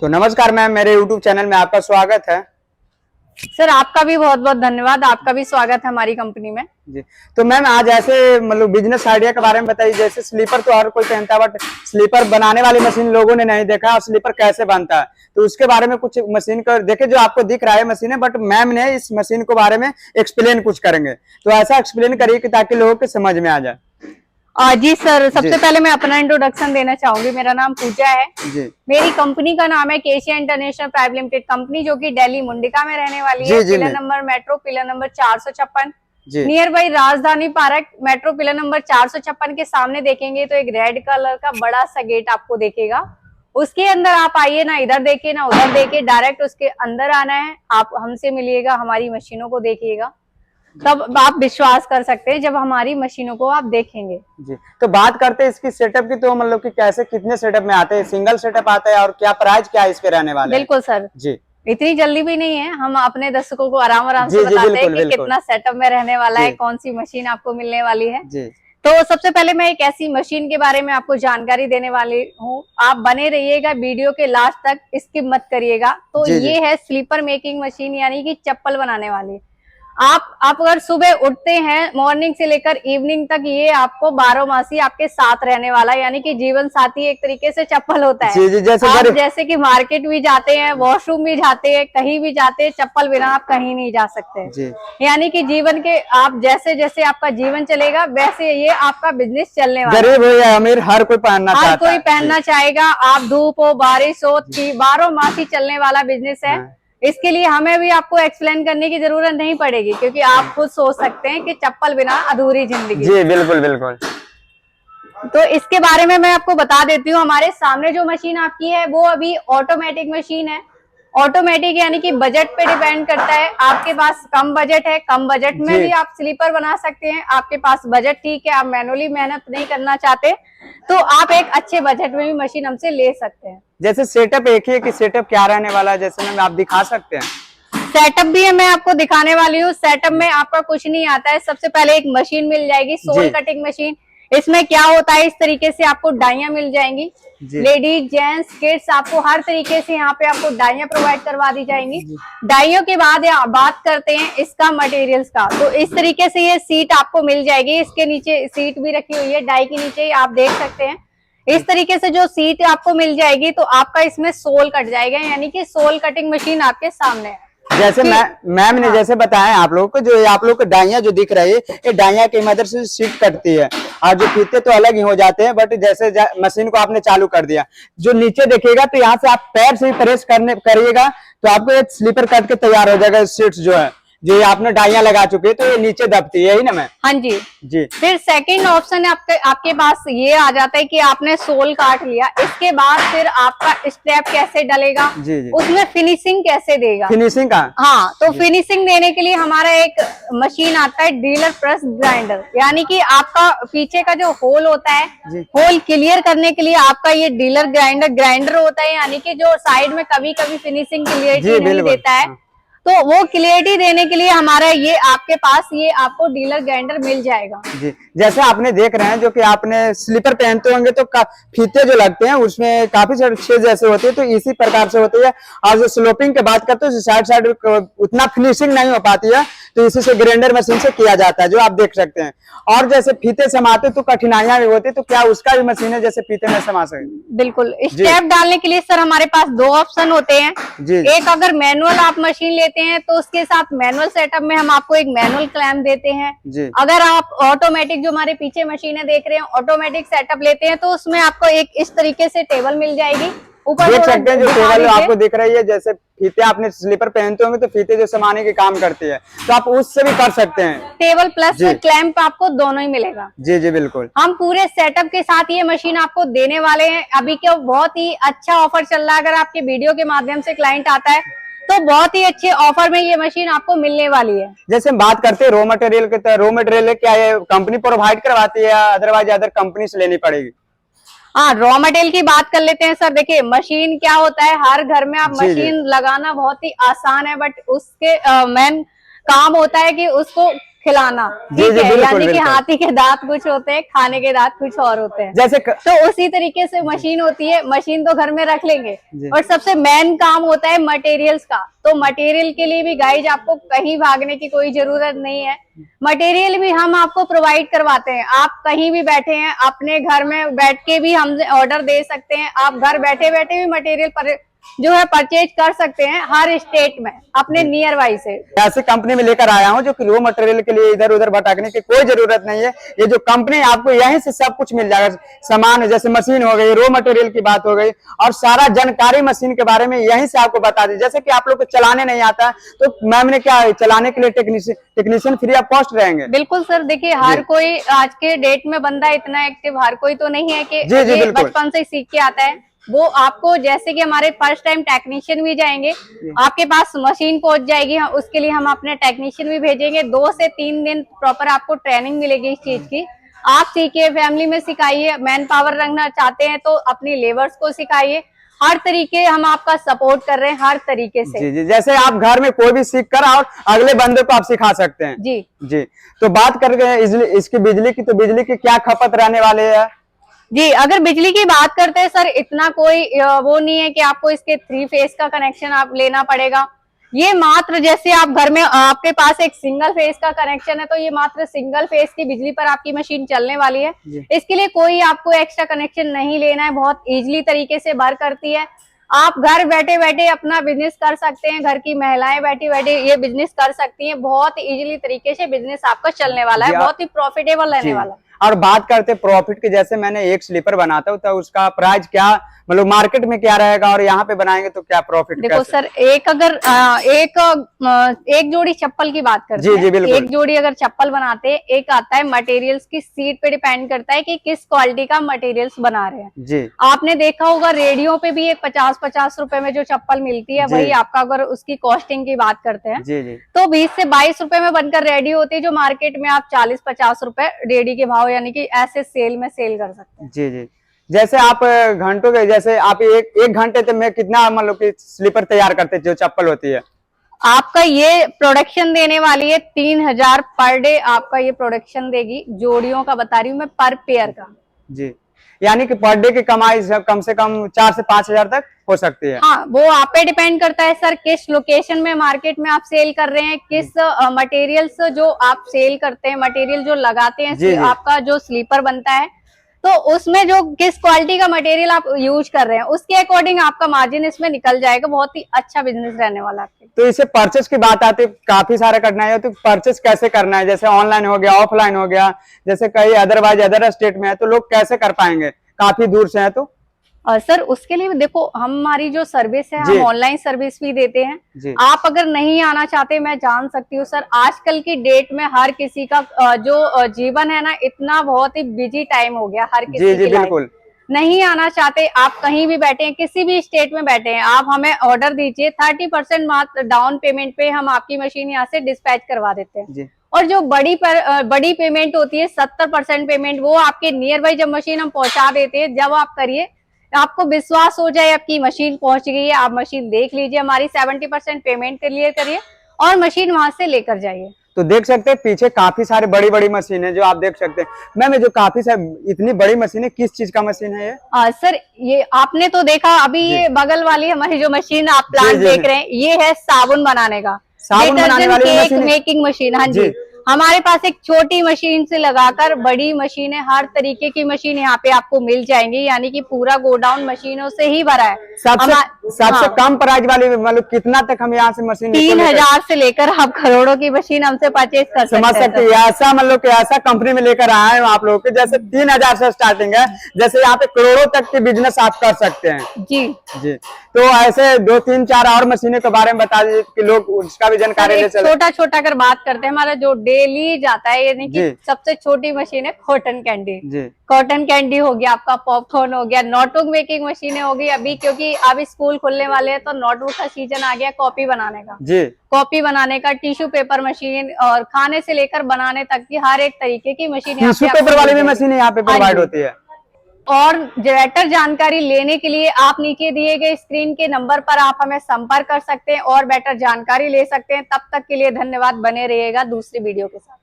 तो नमस्कार मैम, मेरे YouTube चैनल में आपका स्वागत है। सर आपका भी बहुत बहुत धन्यवाद। आपका भी स्वागत है हमारी कंपनी में। जी, तो मैम आज ऐसे मतलब बिजनेस आइडिया के बारे में बताइए। जैसे स्लीपर तो हर कोई पहनता है, बट स्लीपर बनाने वाली मशीन लोगों ने नहीं देखा और स्लीपर कैसे बनता है, तो उसके बारे में कुछ मशीन को देखे। जो आपको दिख रहा है मशीन है, बट मैम ने इस मशीन के बारे में एक्सप्लेन कुछ करेंगे, तो ऐसा एक्सप्लेन करिए कि ताकि लोगों के समझ में आ जाए। जी सर, सबसे पहले मैं अपना इंट्रोडक्शन देना चाहूंगी। मेरा नाम पूजा है जी। मेरी कंपनी का नाम है केशिया इंटरनेशनल प्राइवेट लिमिटेड कंपनी, जो कि दिल्ली मुंडिका में रहने वाली है। Pillar number metro pillar number 456 near by राजधानी पार्क। मेट्रो पिलर नंबर 456 के सामने देखेंगे तो एक रेड कलर का बड़ा सा गेट आपको देखेगा। उसके अंदर आप आइए, ना इधर देखिए ना उधर देखिए, डायरेक्ट उसके अंदर आना है। आप हमसे मिलिएगा, हमारी मशीनों को देखिएगा, तब आप विश्वास कर सकते हैं जब हमारी मशीनों को आप देखेंगे। जी, तो बात करते हैं इसकी सेटअप की। तो मतलब कि कैसे कितने सेटअप में आते हैं, सिंगल सेटअप आता है और क्या प्राइस क्या है इसके रहने वाले? बिल्कुल सर जी, इतनी जल्दी भी नहीं है। हम अपने दर्शकों को आराम से बताते हैं कि कितना सेटअप में रहने वाला है, कौन सी मशीन आपको मिलने वाली है जी। तो सबसे पहले मैं एक ऐसी मशीन के बारे में आपको जानकारी देने वाली हूँ। आप बने रहिएगा वीडियो के लास्ट तक, स्किप मत करिएगा। तो ये है स्लीपर मेकिंग मशीन, यानी कि चप्पल बनाने वाली। आप अगर सुबह उठते हैं मॉर्निंग से लेकर इवनिंग तक, ये आपको 12 मासी आपके साथ रहने वाला है। यानी कि जीवन साथी एक तरीके से चप्पल होता है जी, जैसे कि मार्केट भी जाते हैं, वॉशरूम भी जाते हैं, कहीं भी जाते हैं, चप्पल बिना आप कहीं नहीं जा सकते। यानी कि जीवन के आप जैसे जैसे आपका जीवन चलेगा, वैसे ये आपका बिजनेस चलने वाला है। गरीब हो या अमीर, हर कोई पहनना चाहेगा। आप धूप हो बारिश हो, 12 मासी चलने वाला बिजनेस है। इसके लिए हमें भी आपको एक्सप्लेन करने की जरूरत नहीं पड़ेगी, क्योंकि आप खुद सोच सकते हैं कि चप्पल बिना अधूरी जिंदगी। जी बिल्कुल बिल्कुल। तो इसके बारे में मैं आपको बता देती हूँ। हमारे सामने जो मशीन आपकी है वो अभी ऑटोमेटिक मशीन है। ऑटोमेटिक यानी कि बजट पे डिपेंड करता है। आपके पास कम बजट है, कम बजट में भी आप स्लीपर बना सकते हैं। आपके पास बजट ठीक है, आप मैनुअली मेहनत नहीं करना चाहते, तो आप एक अच्छे बजट में भी मशीन हमसे ले सकते हैं। जैसे सेटअप एक ही है कि सेटअप क्या रहने वाला है, जैसे मैम आप दिखा सकते हैं? सेटअप भी है, मैं आपको दिखाने वाली हूँ। सेटअप में आपका कुछ नहीं आता है। सबसे पहले एक मशीन मिल जाएगी, सोल कटिंग मशीन। इसमें क्या होता है, इस तरीके से आपको डाइयां मिल जाएंगी। लेडीज जेंट्स किड्स, आपको हर तरीके से यहाँ पे आपको डाइयां प्रोवाइड करवा दी जाएंगी। डाइयों के बाद बात करते हैं इसका मटेरियल्स का। तो इस तरीके से ये सीट आपको मिल जाएगी। इसके नीचे सीट भी रखी हुई है, डाई के नीचे ही आप देख सकते हैं। इस तरीके से जो सीट आपको मिल जाएगी, तो आपका इसमें सोल कट जाएगा, यानी कि सोल कटिंग मशीन आपके सामने है। जैसे मैम ने जैसे बताया आप लोगों को, जो आप लोग को डाइयां जो दिख रही है, ये डाइयां की मदद से सीट कटती है। और जो फीते तो अलग ही हो जाते हैं, बट जैसे मशीन को आपने चालू कर दिया, जो नीचे देखिएगा तो यहाँ से आप पैर से ही प्रेस करिएगा तो आपको एक स्लीपर कट के तैयार हो जाएगा। सीट्स जो है, जो आपने डाइयां लगा चुके हैं, तो ये नीचे दबती है, यही ना मैम? हाँ जी जी। फिर सेकंड ऑप्शन आपके पास ये आ जाता है कि आपने सोल काट लिया, इसके बाद फिर आपका स्टेप कैसे डलेगा जी। उसमें फिनिशिंग कैसे देगा, फिनिशिंग का? हाँ, तो फिनिशिंग देने के लिए हमारा एक मशीन आता है, डीलर प्रेस ग्राइंडर। यानी कि आपका पीछे का जो होल होता है, होल क्लियर करने के लिए आपका ये डीलर ग्राइंडर होता है। यानी कि जो साइड में कभी कभी फिनिशिंग क्लियरिटी नहीं देता है, तो वो क्लियरिटी देने के लिए हमारा ये आपके पास ये आपको डीलर ग्राइंडर मिल जाएगा जी। जैसे आपने देख रहे हैं, जो कि आपने स्लीपर पहनते होंगे तो फीते जो लगते हैं उसमें काफी सारे छेद जैसे होते हैं, तो इसी प्रकार से होती है। और जो स्लोपिंग की बात करते हैं, साइड उतना फिनिशिंग नहीं हो पाती है, तो इसी से ग्राइंडर मशीन से किया जाता है, जो आप देख सकते हैं। और जैसे फीते समाते तो कठिनाइयां भी होती, तो क्या उसका भी मशीन है जैसे फीते में समा सके? बिल्कुल। स्टेप डालने के लिए सर हमारे पास 2 ऑप्शन होते हैं जी। एक, अगर मैनुअल आप मशीन लेते हैं तो उसके साथ मैनुअल सेटअप में हम आपको एक मैनुअल क्लैम्प देते हैं जी। अगर आप ऑटोमेटिक, जो हमारे पीछे मशीनें देख रहे हैं, ऑटोमेटिक सेटअप लेते हैं, तो उसमें आपको एक इस तरीके से टेबल मिल जाएगी। ऊपर देख सकते हैं जो टेबल आपको दिख रही है, जैसे फीते आपने स्लीपर पहनते होंगे तो फीते जो समाने के काम करती है, तो आप उससे भी कर सकते हैं। टेबल प्लस क्लैंप आपको दोनों ही मिलेगा जी जी बिल्कुल। हम पूरे सेटअप के साथ ये मशीन आपको देने वाले हैं। अभी क्या बहुत ही अच्छा ऑफर चल रहा है, अगर आपके वीडियो के माध्यम से क्लाइंट आता है तो बहुत ही अच्छे ऑफर में ये मशीन आपको मिलने वाली है। जैसे हम बात करते हैं रॉ मटेरियल के, तो रॉ मटेरियल क्या है, कंपनी प्रोवाइड करवाती है या अदरवाइज अदर कंपनी से लेनी पड़ेगी? हाँ, रॉ मटेरियल की बात कर लेते हैं सर। देखिए, मशीन क्या होता है, हर घर में आप मशीन लगाना बहुत ही आसान है, बट उसके मेन काम होता है कि उसको खिलाना, जी, ठीक जी, है, बिल्कुल, यानी कि बिल्कुल। हाथी के दांत कुछ होते हैं, खाने के दांत कुछ और होते हैं। जैसे तो उसी तरीके से मशीन होती है, मशीन तो घर में रख लेंगे जी। और सबसे मेन काम होता है मटेरियल्स का। तो मटेरियल के लिए भी गाइज आपको कहीं भागने की कोई जरूरत नहीं है, मटेरियल भी हम आपको प्रोवाइड करवाते हैं। आप कहीं भी बैठे हैं, अपने घर में बैठ के भी हम ऑर्डर दे सकते हैं, आप घर बैठे बैठे भी मटेरियल पर जो है परचेज कर सकते हैं हर स्टेट में अपने नियर बाई से। ऐसी कंपनी में लेकर आया हूँ जो कि रॉ मटेरियल के लिए इधर उधर भटकने की कोई जरूरत नहीं है। ये जो कंपनी आपको यहीं से सब कुछ मिल जाएगा, सामान जैसे मशीन हो गई, रॉ मटेरियल की बात हो गई, और सारा जानकारी मशीन के बारे में यहीं से आपको बता दी। जैसे कि आप लोग को चलाने नहीं आता तो मैम ने क्या चलाने के लिए टेक्नीशियन फ्री ऑफ कॉस्ट रहेंगे। बिल्कुल सर, देखिए हर कोई आज के डेट में बंदा इतना एक्टिव हर कोई तो नहीं है कि जी, जी, ये बिल्कुल। बचपन से सीख के आता है। वो आपको जैसे कि हमारे फर्स्ट टाइम टेक्नीशियन भी जाएंगे, आपके पास मशीन पहुंच जाएगी, उसके लिए हम अपने टेक्नीशियन भी भेजेंगे। 2 से 3 दिन प्रॉपर आपको ट्रेनिंग मिलेगी इस चीज की। आप सीखिए, फैमिली में सिखाइए, मैन पावर रखना चाहते हैं तो अपनी लेबर्स को सिखाइए। हर तरीके हम आपका सपोर्ट कर रहे हैं, हर तरीके से। जी, जी, जैसे आप घर में कोई भी सीख कर और अगले बंदे को आप सिखा सकते हैं। जी जी, तो बात करके इसकी बिजली की, तो बिजली की क्या खपत रहने वाले है? जी, अगर बिजली की बात करते हैं सर, इतना कोई वो नहीं है कि आपको इसके 3 फेज का कनेक्शन आप लेना पड़ेगा। ये मात्र जैसे आप घर में आपके पास एक सिंगल फेज का कनेक्शन है तो ये मात्र सिंगल फेज की बिजली पर आपकी मशीन चलने वाली है। इसके लिए कोई आपको एक्स्ट्रा कनेक्शन नहीं लेना है, बहुत इजीली तरीके से वर्क करती है। आप घर बैठे बैठे अपना बिजनेस कर सकते हैं, घर की महिलाएं बैठी बैठे ये बिजनेस कर सकती हैं। बहुत इजीली तरीके से बिजनेस आपका चलने वाला है, बहुत ही प्रॉफिटेबल रहने वाला है। और बात करते प्रॉफिट की, जैसे मैंने एक स्लीपर बनाता हूँ तो उसका प्राइस क्या, मतलब मार्केट में क्या रहेगा और यहाँ पे बनाएंगे तो क्या प्रॉफिट? देखो सर, एक जोड़ी चप्पल की बात करते जी, जी, हैं। बिल्कुल। एक जोड़ी अगर चप्पल बनाते हैं, एक आता है मटेरियल्स की सीट पे डिपेंड करता है कि किस क्वालिटी का मटेरियल्स बना रहे हैं। जी, आपने देखा होगा रेडियो पे भी एक 50-50 रुपए में जो चप्पल मिलती है, वही आपका अगर उसकी कॉस्टिंग की बात करते हैं जी, जी, तो 20 से 22 रुपए में बनकर रेडी होती है, जो मार्केट में आप 40-50 रुपए रेडी के भाव यानी कि ऐसे सेल में सेल कर सकते हैं। जी, जी, जैसे आप घंटों के, जैसे आप एक घंटे तक में कितना मतलब कि स्लीपर तैयार करते जो चप्पल होती है? आपका ये प्रोडक्शन देने वाली है 3000 पर डे, आपका ये प्रोडक्शन देगी। जोड़ियों का बता रही हूँ मैं, पर पेयर का। जी, यानी कि पर डे की कमाई कम से कम 4 से 5 हजार तक हो सकती है। हाँ, वो आप पे डिपेंड करता है सर, किस लोकेशन में मार्केट में आप सेल कर रहे हैं, किस मटेरियल्स जो आप सेल करते हैं, मटेरियल जो लगाते हैं। जी, जी। आपका जो स्लीपर बनता है तो उसमें जो किस क्वालिटी का मटेरियल आप यूज कर रहे हैं उसके अकॉर्डिंग आपका मार्जिन इसमें निकल जाएगा। बहुत ही अच्छा बिजनेस रहने वाला आपके। तो इसे परचेस की बात आती है, काफी सारा करना है, तो परचेस कैसे करना है? जैसे ऑनलाइन हो गया, ऑफलाइन हो गया, जैसे कहीं अदरवाइज अदर स्टेट में है तो लोग कैसे कर पाएंगे, काफी दूर से है तो? सर उसके लिए देखो, हमारी जो सर्विस है, जी। हम ऑनलाइन सर्विस भी देते हैं। जी। आप अगर नहीं आना चाहते, मैं जान सकती हूँ सर, आजकल की डेट में हर किसी का जो जीवन है ना, इतना बहुत ही बिजी टाइम हो गया हर किसी जी, जी, की लाइफ। बिल्कुल। नहीं आना चाहते, आप कहीं भी बैठे हैं, किसी भी स्टेट में बैठे हैं, आप हमें ऑर्डर दीजिए, 30% मात्र डाउन पेमेंट पे हम आपकी मशीन यहाँ से डिस्पैच करवा देते हैं। जी। और जो बड़ी पेमेंट होती है 70% पेमेंट, वो आपके नियर बाई जब मशीन हम पहुंचा देते हैं, जब आप करिए, आपको विश्वास हो जाए आपकी मशीन पहुंच गई है, आप मशीन देख लीजिए, हमारी 70% पेमेंट क्लियर करिए और मशीन वहां से लेकर जाइए। तो देख सकते हैं पीछे काफी सारी बड़ी बड़ी मशीन है जो आप देख सकते हैं। मैम, जो काफी सारी इतनी बड़ी मशीन है, किस चीज का मशीन है ये? सर ये आपने तो देखा अभी, ये बगल वाली हमारी जो मशीन आप प्लांट देख रहे हैं, ये है साबुन बनाने का, साबुन बनाने वाली केक मशीन? Making machine. हाँ जी, हमारे पास एक छोटी मशीन से लगाकर बड़ी मशीन है, हर तरीके की मशीन यहाँ पे आपको मिल जाएंगी, यानी कि पूरा गोडाउन मशीनों से ही भरा है। सबसे कम प्राइस वाली मतलब कितना तक हम यहाँ से मशीन? 3000 से लेकर आप करोड़ों की मशीन हमसे परचेज कर सकते हैं। समझ सकते हैं, ऐसा मतलब कि ऐसा कंपनी में लेकर आए हैं आप लोग के, जैसे 3000 से स्टार्टिंग है, जैसे यहाँ पे करोड़ों तक के बिजनेस आप कर सकते हैं। जी जी, तो ऐसे 2, 3, 4 और मशीनों के बारे में बता दीजिए कि लोग उसका भी जानकारी ले सके। छोटा छोटा अगर बात करते हैं, हमारा जो डेली जाता है, यानी कि सबसे छोटी मशीन है कॉटन कैंडी। जी, कॉटन कैंडी हो गया, आपका पॉपकॉर्न हो गया, नोटबुक मेकिंग मशीनें हो गई। अभी क्योंकि अब स्कूल खुलने वाले हैं तो नोटबुक का सीजन आ गया, कॉपी बनाने का। जी, कॉपी बनाने का, टिश्यू पेपर मशीन, और खाने से लेकर बनाने तक की हर एक तरीके की मशीन। टिश्यू पेपर वाली भी मशीन यहाँ पे प्रोवाइड होती है। और बेहतर जानकारी लेने के लिए आप नीचे दिए गए स्क्रीन के नंबर पर आप हमें संपर्क कर सकते हैं और बेहतर जानकारी ले सकते हैं। तब तक के लिए धन्यवाद, बने रहिएगा दूसरी वीडियो के साथ।